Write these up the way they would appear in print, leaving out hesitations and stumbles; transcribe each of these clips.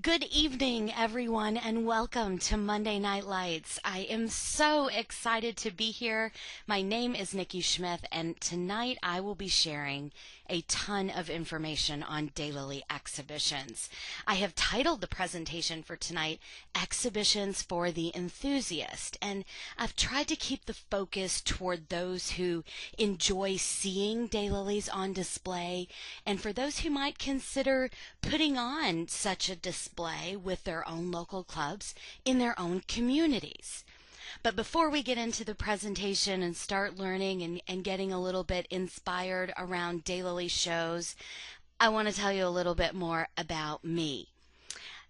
Good evening, everyone, and welcome to Monday Night Lights. I am so excited to be here. My name is Nikki Schmith, and tonight I will be sharing a ton of information on daylily exhibitions. I have titled the presentation for tonight, Exhibitions for the Enthusiast, and I've tried to keep the focus toward those who enjoy seeing daylilies on display, and for those who might consider putting on such a display with their own local clubs in their own communities. But before we get into the presentation and start learning and getting a little bit inspired around daylily shows, I want to tell you a little bit more about me.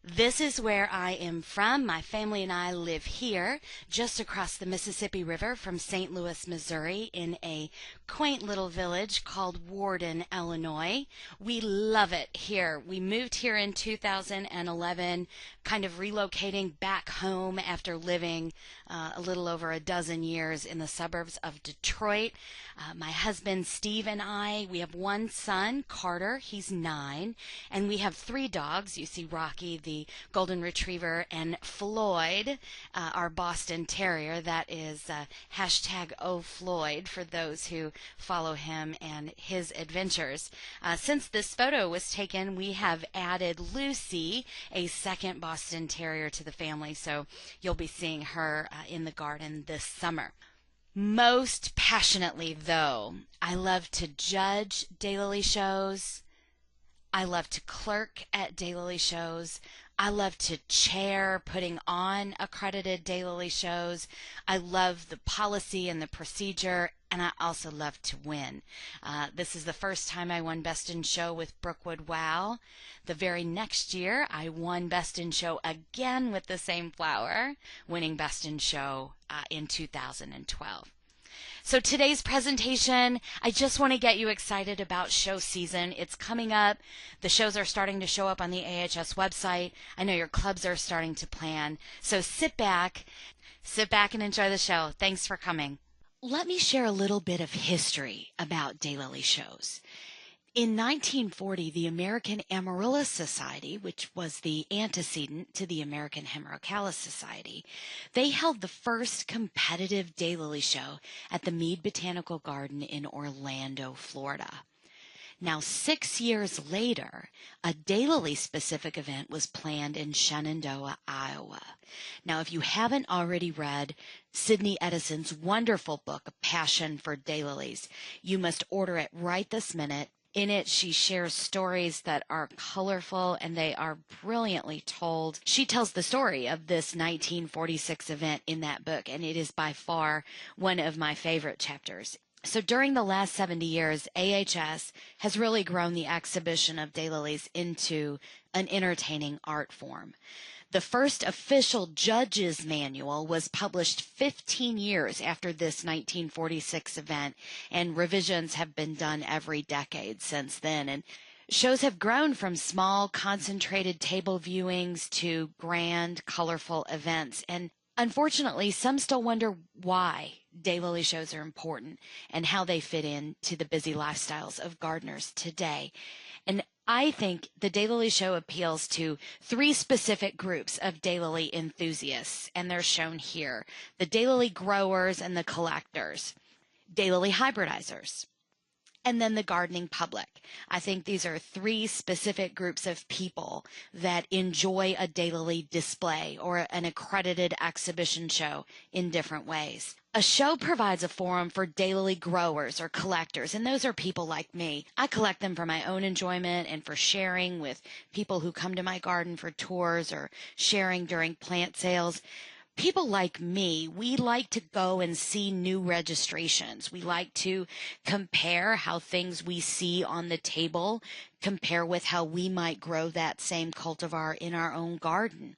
This is where I am from. My family and I live here, just across the Mississippi River from St. Louis, Missouri, in a quaint little village called Warden, Illinois. We love it here. We moved here in 2011, kind of relocating back home after living a little over a dozen years in the suburbs of Detroit. My husband Steve and I, we have one son, Carter, he's 9, and we have 3 dogs. You see Rocky, the golden retriever, and Floyd, our Boston Terrier. That is hashtag #OhFloyd for those who follow him and his adventures. Since this photo was taken, we have added Lucy, a second Boston Terrier, to the family, so you'll be seeing her in the garden this summer. Most passionately, though, I love to judge daylily shows. I love to clerk at daylily shows. I love to chair putting on accredited daylily shows. I love the policy and the procedure, and I also love to win. This is the first time I won Best in Show with Brookwood Wow. The very next year, I won Best in Show again with the same flower, winning Best in Show in 2012. So today's presentation, I just want to get you excited about show season. It's coming up. The shows are starting to show up on the AHS website. I know your clubs are starting to plan. So sit back and enjoy the show. Thanks for coming. Let me share a little bit of history about daylily shows. In 1940, the American Amaryllis Society, which was the antecedent to the American Hemerocallis Society, they held the first competitive daylily show at the Mead Botanical Garden in Orlando, Florida. Now, 6 years later, a daylily-specific event was planned in Shenandoah, Iowa. Now, if you haven't already read Sidney Edison's wonderful book, A Passion for Daylilies, you must order it right this minute. In it, she shares stories that are colorful and they are brilliantly told. She tells the story of this 1946 event in that book, and it is by far one of my favorite chapters. So during the last 70 years, AHS has really grown the exhibition of daylilies into an entertaining art form. The first official judge's manual was published 15 years after this 1946 event, and revisions have been done every decade since then. And shows have grown from small, concentrated table viewings to grand, colorful events. And unfortunately, some still wonder why daylily shows are important and how they fit into the busy lifestyles of gardeners today. And I think the daylily show appeals to 3 specific groups of daylily enthusiasts, and they're shown here: the daylily growers and the collectors, daylily hybridizers, and then the gardening public. I think these are 3 specific groups of people that enjoy a daylily display or an accredited exhibition show in different ways. A show provides a forum for daylily growers or collectors, and those are people like me. I collect them for my own enjoyment and for sharing with people who come to my garden for tours or sharing during plant sales. People like me, we like to go and see new registrations. We like to compare how things we see on the table compare with how we might grow that same cultivar in our own garden.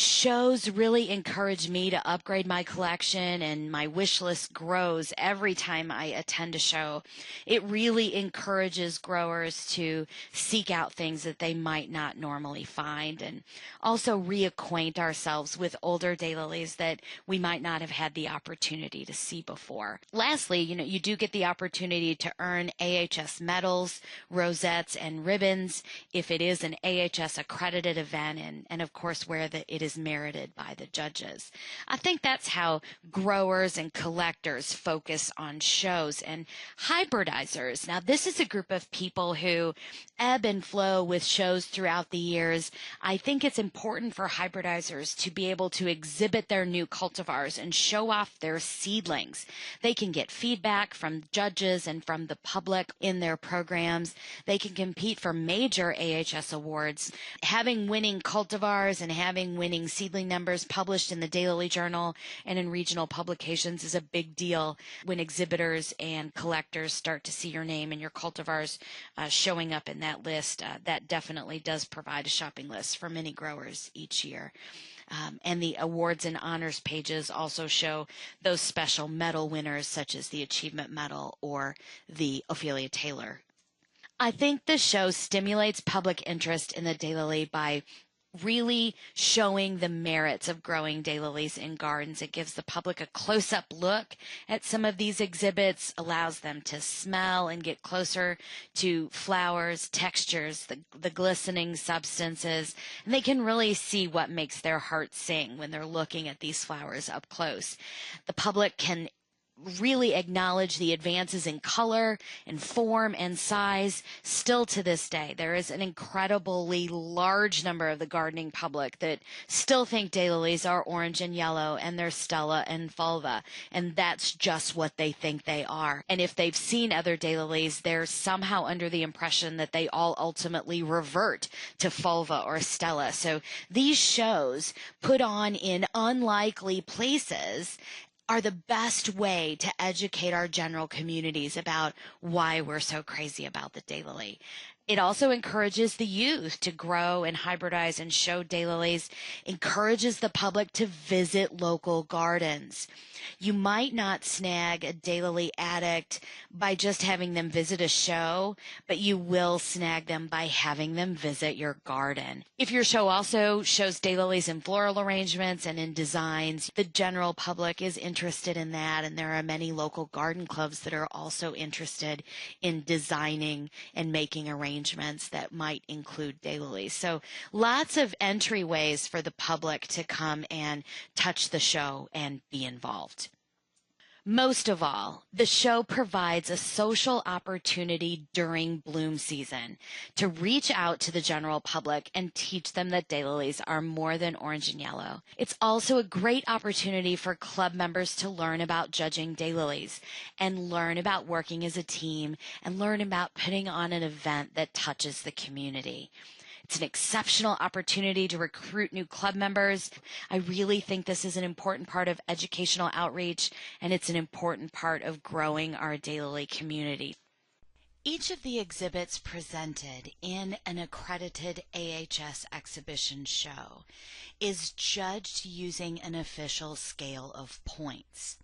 Shows really encourage me to upgrade my collection, and my wish list grows every time I attend a show. It really encourages growers to seek out things that they might not normally find, and also reacquaint ourselves with older daylilies that we might not have had the opportunity to see before. Lastly, you do get the opportunity to earn AHS medals, rosettes, and ribbons if it is an AHS accredited event, and of course where it is merited by the judges. I think that's how growers and collectors focus on shows. And hybridizers, now this is a group of people who ebb and flow with shows throughout the years. I think it's important for hybridizers to be able to exhibit their new cultivars and show off their seedlings. They can get feedback from judges and from the public in their programs. They can compete for major AHS awards. Having winning cultivars and having winning seedling numbers published in the Daylily Journal and in regional publications is a big deal when exhibitors and collectors start to see your name and your cultivars showing up in that list. That definitely does provide a shopping list for many growers each year. And the awards and honors pages also show those special medal winners such as the Achievement Medal or the Ophelia Taylor. I think the show stimulates public interest in the daylily by really showing the merits of growing daylilies in gardens. It gives the public a close-up look at some of these exhibits, allows them to smell and get closer to flowers, textures, the glistening substances, and they can really see what makes their heart sing when they're looking at these flowers up close. The public can really acknowledge the advances in color and form and size. Still to this day, there is an incredibly large number of the gardening public that still think daylilies are orange and yellow and they're Stella and Fulva, and that's just what they think they are. And if they've seen other daylilies, they're somehow under the impression that they all ultimately revert to Fulva or Stella. So these shows put on in unlikely places are the best way to educate our general communities about why we're so crazy about the daylily. It also encourages the youth to grow and hybridize and show daylilies, encourages the public to visit local gardens. You might not snag a daylily addict by just having them visit a show, but you will snag them by having them visit your garden. If your show also shows daylilies in floral arrangements and in designs, the general public is interested in that, and there are many local garden clubs that are also interested in designing and making arrangements that might include daylilies. So lots of entryways for the public to come and touch the show and be involved. Most of all, the show provides a social opportunity during bloom season to reach out to the general public and teach them that daylilies are more than orange and yellow. It's also a great opportunity for club members to learn about judging daylilies and learn about working as a team and learn about putting on an event that touches the community. It's an exceptional opportunity to recruit new club members. I really think this is an important part of educational outreach, and it's an important part of growing our daylily community. Each of the exhibits presented in an accredited AHS exhibition show is judged using an official scale of points.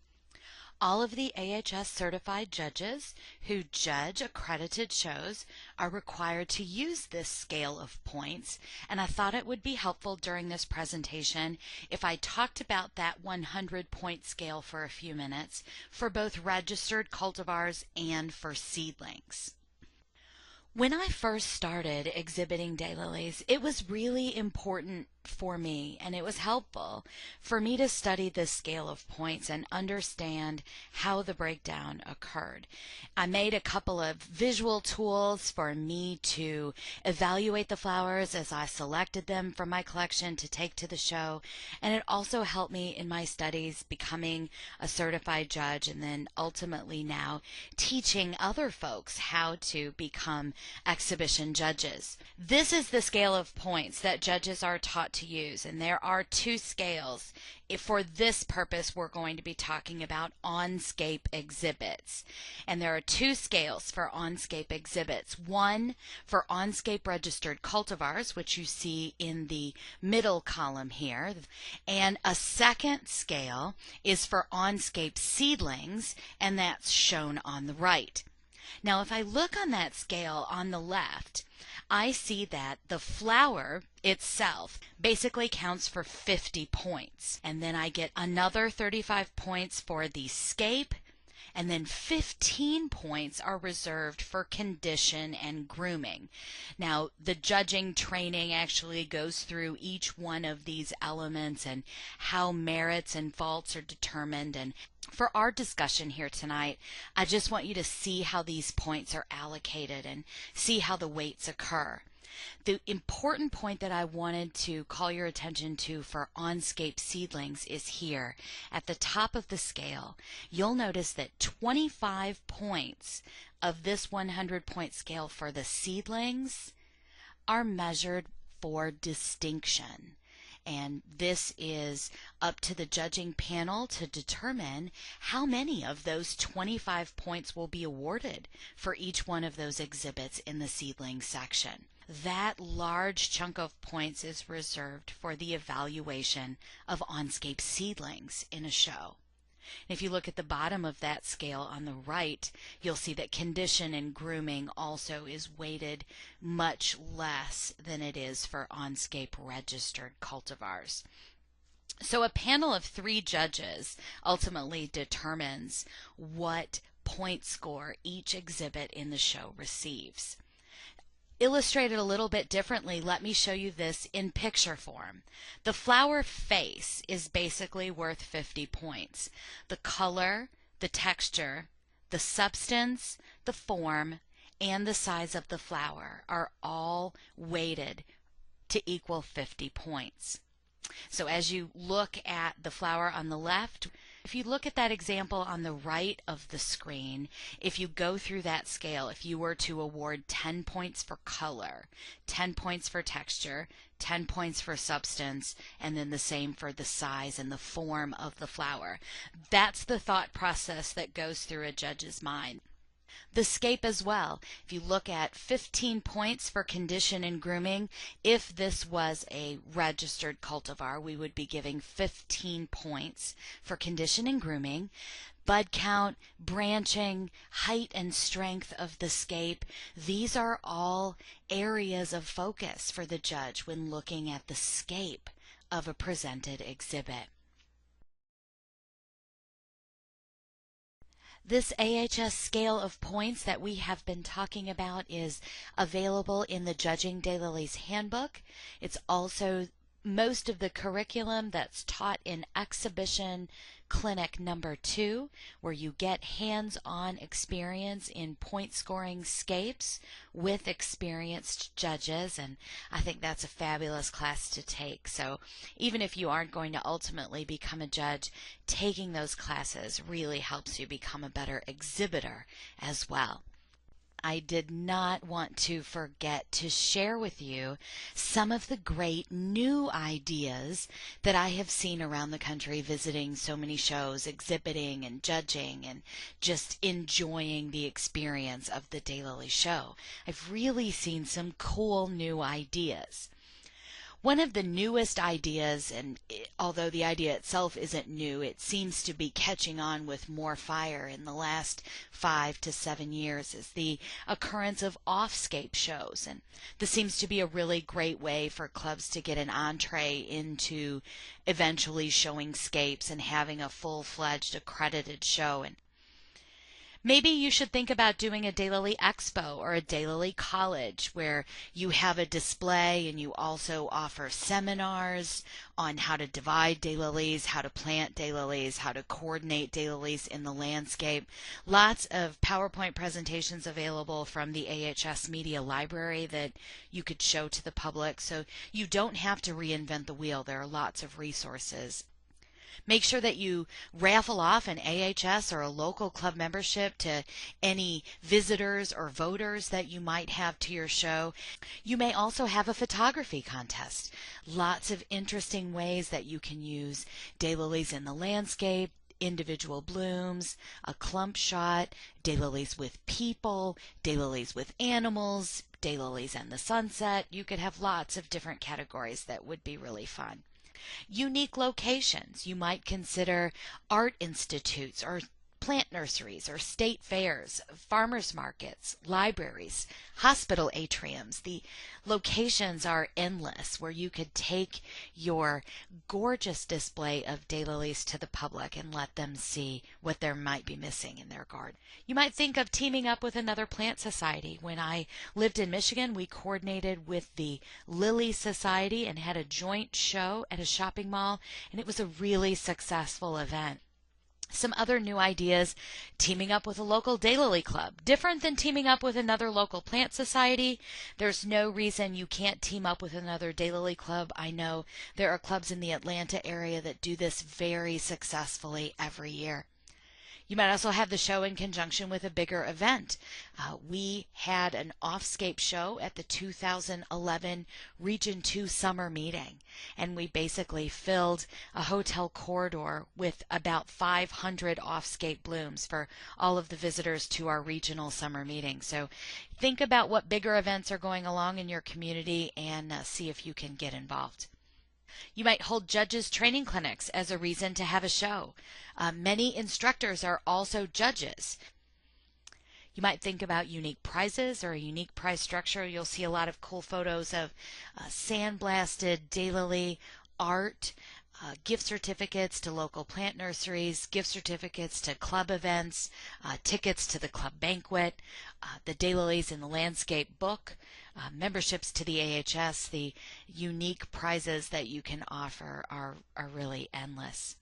All of the AHS certified judges who judge accredited shows are required to use this scale of points, and I thought it would be helpful during this presentation if I talked about that 100-point scale for a few minutes for both registered cultivars and for seedlings. When I first started exhibiting daylilies, it was really important for me, and it was helpful for me to study this scale of points and understand how the breakdown occurred. I made a couple of visual tools for me to evaluate the flowers as I selected them from my collection to take to the show, and it also helped me in my studies becoming a certified judge and then ultimately now teaching other folks how to become exhibition judges. This is the scale of points that judges are taught to use, and there are two scales. For this purpose, we're going to be talking about onscape exhibits. And there are two scales for onscape exhibits. One for onscape registered cultivars, which you see in the middle column here, and a second scale is for onscape seedlings, and that's shown on the right. Now, if I look on that scale on the left, I see that the flower itself basically counts for 50 points. And then I get another 35 points for the scape, and then 15 points are reserved for condition and grooming. Now, the judging training actually goes through each one of these elements and how merits and faults are determined. And for our discussion here tonight, I just want you to see how these points are allocated and see how the weights occur. The important point that I wanted to call your attention to for onscape seedlings is here. At the top of the scale, you'll notice that 25 points of this 100-point scale for the seedlings are measured for distinction. And this is up to the judging panel to determine how many of those 25 points will be awarded for each one of those exhibits in the seedling section. That large chunk of points is reserved for the evaluation of onscape seedlings in a show. If you look at the bottom of that scale on the right, you'll see that condition and grooming also is weighted much less than it is for onscape registered cultivars. So a panel of 3 judges ultimately determines what point score each exhibit in the show receives. Illustrated a little bit differently, let me show you this in picture form. The flower face is basically worth 50 points. The color, the texture, the substance, the form, and the size of the flower are all weighted to equal 50 points. So as you look at the flower on the left, if you look at that example on the right of the screen, if you go through that scale, if you were to award 10 points for color, 10 points for texture, 10 points for substance, and then the same for the size and the form of the flower, that's the thought process that goes through a judge's mind. The scape as well. If you look at 15 points for condition and grooming, if this was a registered cultivar, we would be giving 15 points for condition and grooming. Bud count, branching, height and strength of the scape, these are all areas of focus for the judge when looking at the scape of a presented exhibit. This AHS scale of points that we have been talking about is available in the Judging Daylilies Handbook. It's also most of the curriculum that's taught in Exhibition Clinic number 2, where you get hands-on experience in point scoring scapes with experienced judges, and I think that's a fabulous class to take. So even if you aren't going to ultimately become a judge, taking those classes really helps you become a better exhibitor as well. I did not want to forget to share with you some of the great new ideas that I have seen around the country visiting so many shows, exhibiting and judging and just enjoying the experience of the Daylilies show. I've really seen some cool new ideas. One of the newest ideas, and although the idea itself isn't new, it seems to be catching on with more fire in the last 5 to 7 years, is the occurrence of offscape shows. And this seems to be a really great way for clubs to get an entree into eventually showing scapes and having a full-fledged accredited show. And maybe you should think about doing a Daylily Expo or a Daylily College where you have a display and you also offer seminars on how to divide daylilies, how to plant daylilies, how to coordinate daylilies in the landscape. Lots of PowerPoint presentations available from the AHS Media Library that you could show to the public, so you don't have to reinvent the wheel. There are lots of resources. Make sure that you raffle off an AHS or a local club membership to any visitors or voters that you might have to your show. You may also have a photography contest. Lots of interesting ways that you can use daylilies in the landscape, individual blooms, a clump shot, daylilies with people, daylilies with animals, daylilies and the sunset. You could have lots of different categories that would be really fun. Unique locations. You might consider art institutes or plant nurseries or state fairs, farmers markets, libraries, hospital atriums. The locations are endless where you could take your gorgeous display of daylilies to the public and let them see what there might be missing in their garden. You might think of teaming up with another plant society. When I lived in Michigan, we coordinated with the Lily Society and had a joint show at a shopping mall, and it was a really successful event. Some other new ideas: teaming up with a local daylily club. Different than teaming up with another local plant society. There's no reason you can't team up with another daylily club. I know there are clubs in the Atlanta area that do this very successfully every year. You might also have the show in conjunction with a bigger event. We had an Offscape show at the 2011 Region 2 summer meeting, and we basically filled a hotel corridor with about 500 Offscape blooms for all of the visitors to our regional summer meeting. So think about what bigger events are going along in your community and see if you can get involved. You might hold judges training clinics as a reason to have a show. Many instructors are also judges. You might think about unique prizes or a unique prize structure. You'll see a lot of cool photos of sandblasted daylily art, gift certificates to local plant nurseries, gift certificates to club events, tickets to the club banquet, the Daylilies in the Landscape book, memberships to the AHS. The unique prizes that you can offer are really endless.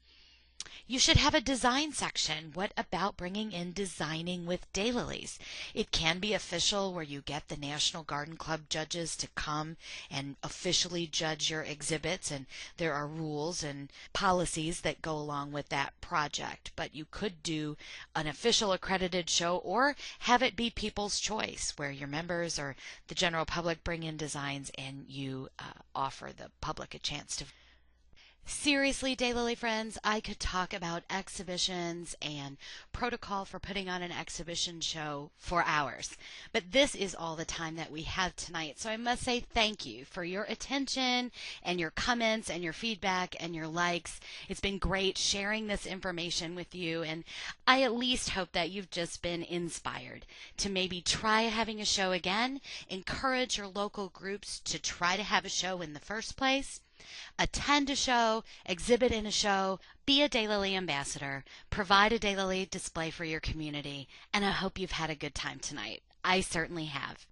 You should have a design section. What about bringing in designing with daylilies? It can be official, where you get the National Garden Club judges to come and officially judge your exhibits, and there are rules and policies that go along with that project. But you could do an official accredited show or have it be people's choice, where your members or the general public bring in designs and you offer the public a chance to. Seriously, daylily friends, I could talk about exhibitions and protocol for putting on an exhibition show for hours, but this is all the time that we have tonight. So I must say thank you for your attention and your comments and your feedback and your likes. It's been great sharing this information with you, and I at least hope that you've just been inspired to maybe try having a show again, encourage your local groups to try to have a show in the first place, attend a show, exhibit in a show, be a daylily ambassador, provide a daylily display for your community, and I hope you've had a good time tonight. I certainly have.